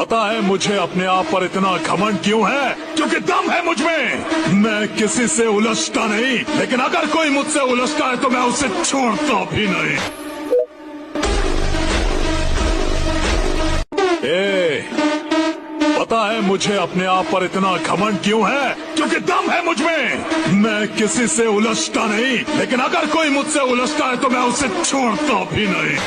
पता है मुझे अपने आप पर इतना घमंड क्यों है? क्योंकि दम है मुझ में। मैं किसी से उलझता नहीं, लेकिन अगर कोई मुझसे उलझता है तो मैं उसे छोड़ता भी नहीं। पता है मुझे अपने आप पर इतना घमंड क्यों है? क्योंकि दम है मुझ में। मैं किसी से उलझता नहीं, लेकिन अगर कोई मुझसे उलझता है तो मैं उसे छोड़ता भी नहीं।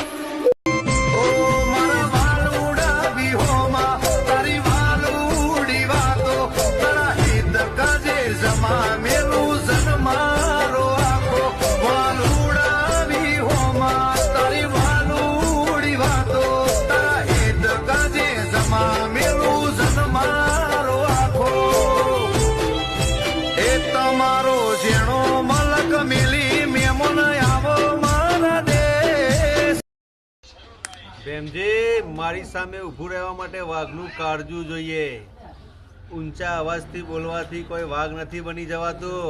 પ્રેમજી, મારી સામે ઊભું રહેવા માટે વાઘનું કાળજું જોઈએ. ઊંચા અવાજથી બોલવાથી કોઈ વાઘ નથી બની જવાતું.